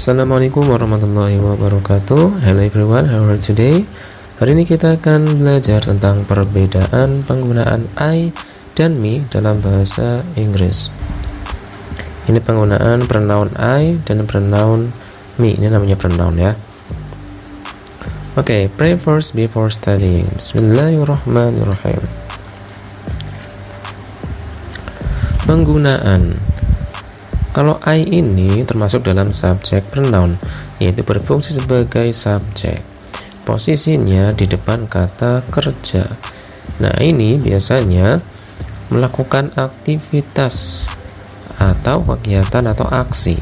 Assalamualaikum warahmatullahi wabarakatuh. Hello everyone, how are you today? Hari ini kita akan belajar tentang perbedaan penggunaan I dan me dalam bahasa Inggris. Ini penggunaan pronoun I dan pronoun me. Ini namanya pronoun ya. Oke, pray first before studying. Bismillahirrahmanirrahim. Penggunaan. Kalau I ini termasuk dalam subjek pronoun, yaitu berfungsi sebagai subjek. Posisinya di depan kata kerja. Nah, ini biasanya melakukan aktivitas atau kegiatan atau aksi.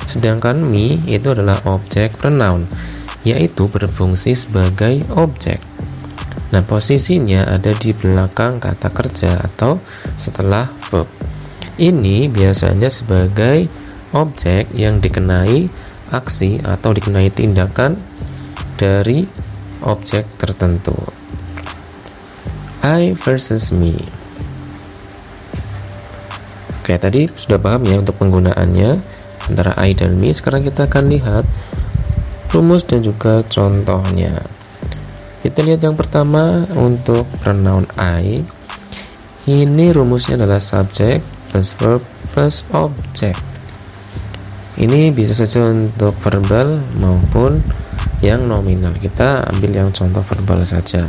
Sedangkan me itu adalah objek pronoun, yaitu berfungsi sebagai objek. Nah, posisinya ada di belakang kata kerja atau setelah verb. Ini biasanya sebagai objek yang dikenai aksi atau dikenai tindakan dari objek tertentu. I versus me. Oke, tadi sudah paham ya untuk penggunaannya antara I dan me. Sekarang kita akan lihat rumus dan juga contohnya. Kita lihat yang pertama untuk pronoun I. Ini rumusnya adalah subjek plus verb plus object. Ini bisa saja untuk verbal maupun yang nominal. Kita ambil yang contoh verbal saja.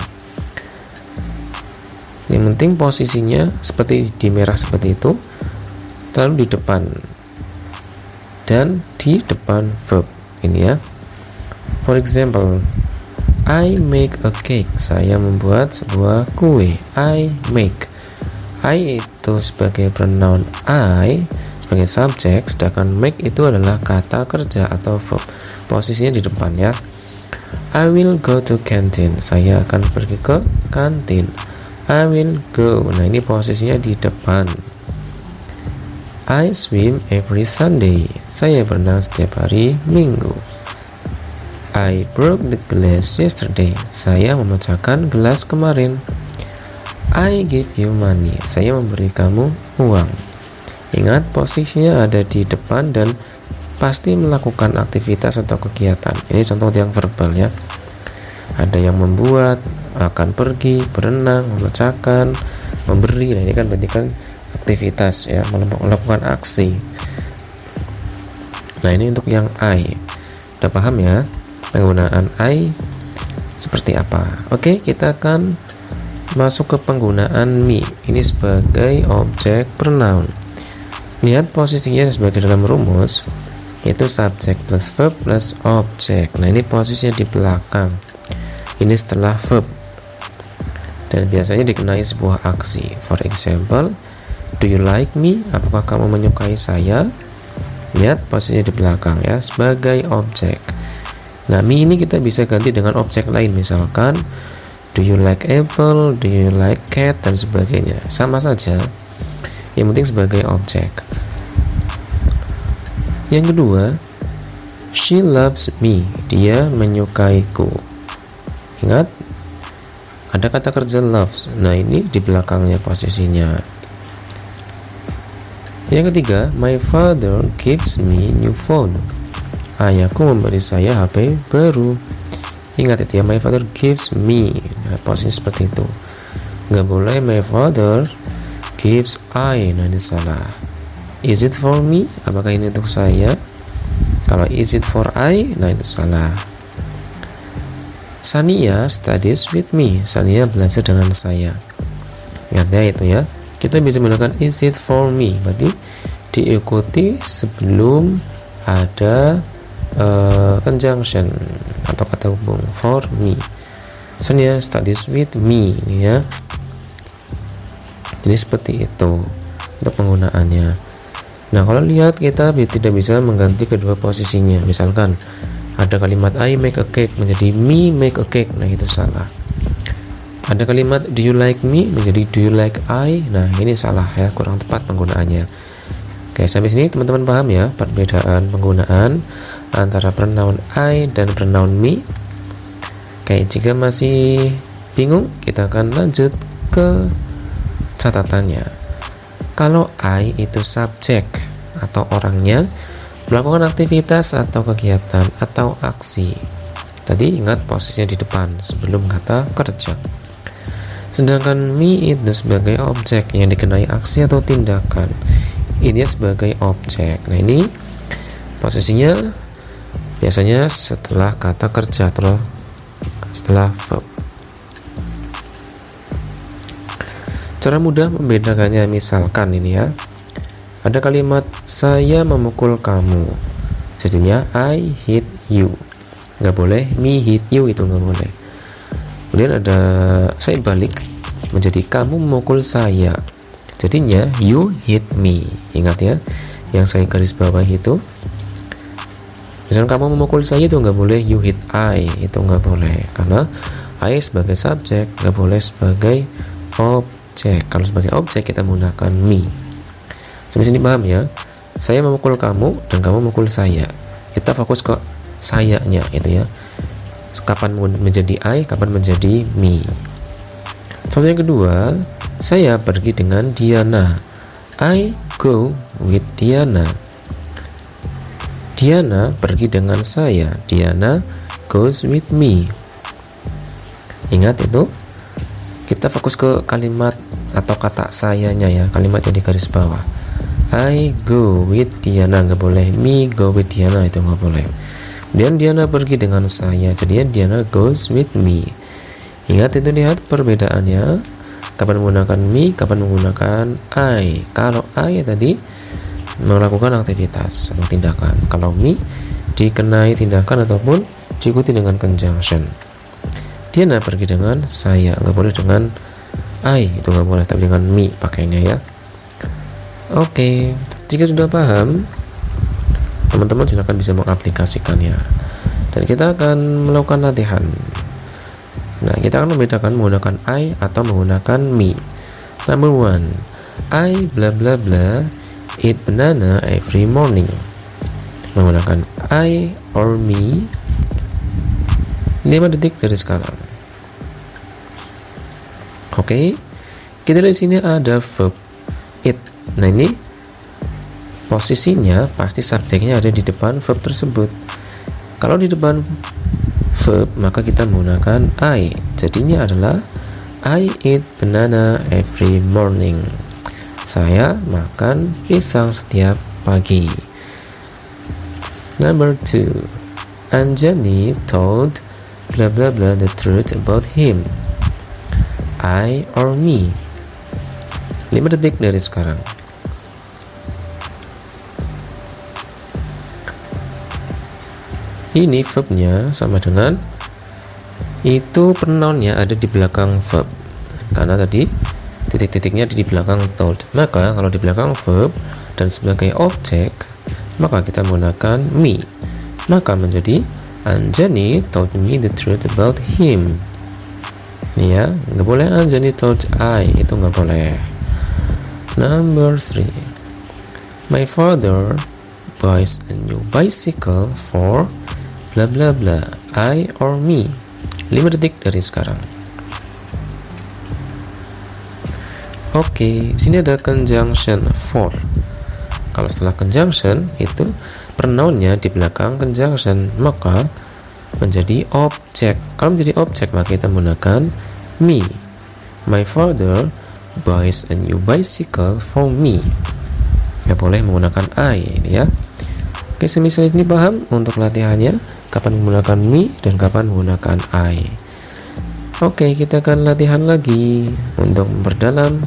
Yang penting posisinya seperti di merah seperti itu, lalu di depan dan di depan verb ini ya. For example, I make a cake. Saya membuat sebuah kue. I make. I itu sebagai pronoun I sebagai subjek, sedangkan make itu adalah kata kerja atau verb. Posisinya di depan ya. I will go to canteen. Saya akan pergi ke kantin. I will go. Nah, ini posisinya di depan. I swim every Sunday. Saya berenang setiap hari Minggu. I broke the glass yesterday. Saya memecahkan gelas kemarin. I give you money. Saya memberi kamu uang. Ingat, posisinya ada di depan dan pasti melakukan aktivitas atau kegiatan. Ini contoh yang verbal ya. Ada yang membuat, akan pergi, berenang, memecahkan, memberi. Nah, ini kan berarti kan aktivitas ya, melakukan aksi. Nah, ini untuk yang I. Udah paham ya penggunaan I seperti apa? Oke, kita akan masuk ke penggunaan me. Ini sebagai objek pronoun. Lihat posisinya sebagai dalam rumus, yaitu subjek plus verb plus objek. Nah, ini posisinya di belakang. Ini setelah verb. Dan biasanya dikenai sebuah aksi. For example, do you like me? Apakah kamu menyukai saya? Lihat posisinya di belakang ya, sebagai objek. Nah, me ini kita bisa ganti dengan objek lain, misalkan do you like apple, do you like cat, dan sebagainya. Sama saja, yang penting sebagai objek. Yang kedua, she loves me. Dia menyukaiku. Ingat, ada kata kerja loves. Nah, ini di belakangnya posisinya. Yang ketiga, my father gives me new phone. Ayahku memberi saya HP baru. Ingat itu ya, my father gives me. Nah, posisinya seperti itu. Nggak boleh my father gives I. Nah, ini salah. Is it for me? Apakah ini untuk saya? Kalau is it for I? Nah, itu salah. Sania studies with me. Sania belajar dengan saya. Ingat ya itu ya. Kita bisa menggunakan is it for me. Berarti diikuti sebelum ada conjunction atau kata hubung for me. Sania studies with me ini ya. Jadi seperti itu untuk penggunaannya. Nah, kalau lihat kita tidak bisa mengganti kedua posisinya. Misalkan ada kalimat I make a cake menjadi me make a cake. Nah, itu salah. Ada kalimat do you like me menjadi do you like I. Nah, ini salah ya, kurang tepat penggunaannya. Oke, sampai sini teman-teman paham ya perbedaan penggunaan antara pronoun I dan pronoun me. Oke, jika masih bingung, kita akan lanjut ke catatannya. Kalau I itu subjek atau orangnya, melakukan aktivitas atau kegiatan atau aksi. Tadi ingat posisinya di depan sebelum kata kerja. Sedangkan me itu sebagai objek yang dikenai aksi atau tindakan. Ini sebagai objek. Nah, ini posisinya biasanya setelah kata kerja atau setelah verb. Cara mudah membedakannya misalkan ini ya. Ada kalimat saya memukul kamu. Jadinya I hit you. Nggak boleh me hit you, itu nggak boleh. Kemudian ada saya balik menjadi kamu memukul saya. Jadinya you hit me. Ingat ya, yang saya garis bawah itu. Misalnya kamu memukul saya itu nggak boleh you hit I, itu nggak boleh karena I sebagai subjek, nggak boleh sebagai objek. Kalau sebagai objek kita menggunakan me. Sampai sini paham ya? Saya memukul kamu dan kamu memukul saya. Kita fokus ke sayanya itu ya. Kapan menjadi I, kapan menjadi me. Contoh yang kedua, saya pergi dengan Diana. I go with Diana. Diana pergi dengan saya. Diana goes with me. Ingat itu, kita fokus ke kalimat atau kata sayanya ya, kalimat yang di garis bawah. I go with Diana, nggak boleh me go with Diana, itu nggak boleh. Dan Diana pergi dengan saya, jadi Diana goes with me. Ingat itu, lihat perbedaannya. Kapan menggunakan me, kapan menggunakan I. Kalau I tadi melakukan aktivitas atau tindakan. Kalau me dikenai tindakan ataupun diikuti dengan conjunction. Diana pergi dengan saya, nggak boleh dengan I, itu nggak boleh, tapi dengan me pakainya ya. Oke, jika sudah paham, teman-teman silakan bisa mengaplikasikannya dan kita akan melakukan latihan. Nah, kita akan membedakan menggunakan I atau menggunakan me. Number 1, I bla bla bla eat banana every morning. Menggunakan I or me 5 detik dari sekarang. Oke, kita lihat sini ada verb eat. Nah, ini posisinya pasti subjeknya ada di depan verb tersebut. Kalau di depan verb maka kita menggunakan I. Jadinya adalah I eat banana every morning. Saya makan pisang setiap pagi. Number 2, Anjani told blah blah blah the truth about him. I or me. 5 detik dari sekarang. Ini verbnya sama dengan itu, pronounnya ada di belakang verb karena tadi titik-titiknya di belakang told. Maka kalau di belakang verb dan sebagai objek maka kita menggunakan me. Maka menjadi Anjani told me the truth about him. Ini ya, nggak boleh Anjani told I, itu nggak boleh. Number 3, my father buys a new bicycle for bla bla bla, I or me. 5 detik dari sekarang. Oke, sini ada conjunction for. Kalau setelah conjunction itu pronounnya di belakang conjunction, maka menjadi objek. Kalau menjadi objek maka kita menggunakan me. My father buys a new bicycle for me. Nggak boleh menggunakan I ini ya. Oke, semisal ini paham untuk latihannya, kapan menggunakan me dan kapan menggunakan I. Oke, kita akan latihan lagi untuk memperdalam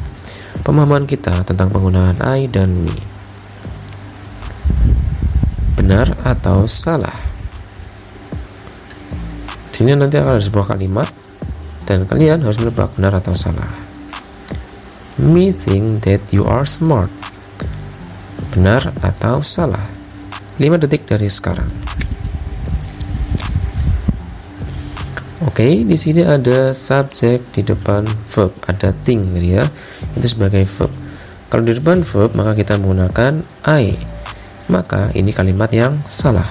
pemahaman kita tentang penggunaan I dan me. Benar atau salah? Di sini nanti akan ada sebuah kalimat dan kalian harus menebak benar atau salah. Me think that you are smart. Benar atau salah? 5 detik dari sekarang. Oke, di sini ada subjek di depan verb, ada think ya. Itu sebagai verb. Kalau di depan verb maka kita menggunakan I. Maka ini kalimat yang salah.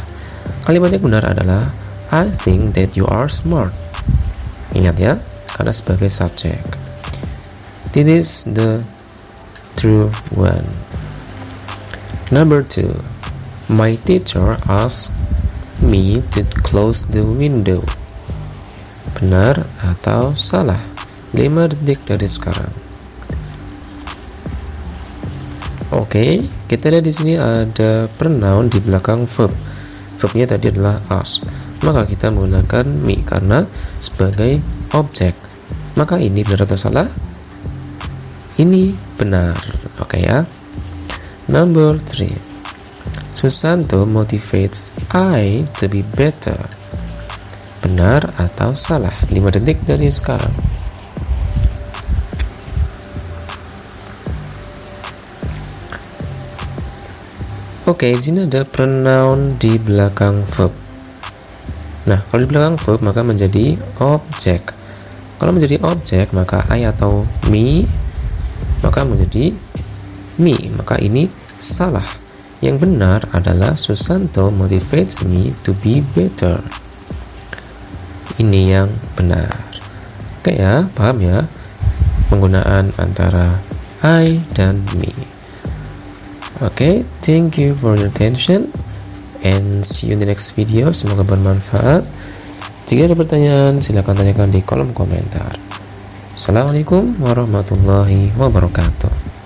Kalimat yang benar adalah I think that you are smart. Ingat ya, karena sebagai subjek. This is the true one. Number 2, My teacher asked me to close the window. Benar atau salah? 5 detik dari sekarang. Oke, kita lihat di sini ada pronoun di belakang verb. Verbnya tadi adalah ask. Maka kita menggunakan me karena sebagai objek. Maka ini benar atau salah? Ini benar. Oke ya. Number 3. Susanto motivates I to be better. Benar atau salah? 5 detik dari sekarang. Oke, di sini ada pronoun di belakang verb. Nah, kalau di belakang verb maka menjadi objek. Kalau menjadi objek maka I atau me maka menjadi me. Maka ini salah. Yang benar adalah Susanto motivates me to be better. Ini yang benar. Oke ya, paham ya? Penggunaan antara I dan me. Oke, thank you for your attention and see you in the next video. Semoga bermanfaat. Jika ada pertanyaan, silakan tanyakan di kolom komentar. Assalamualaikum warahmatullahi wabarakatuh.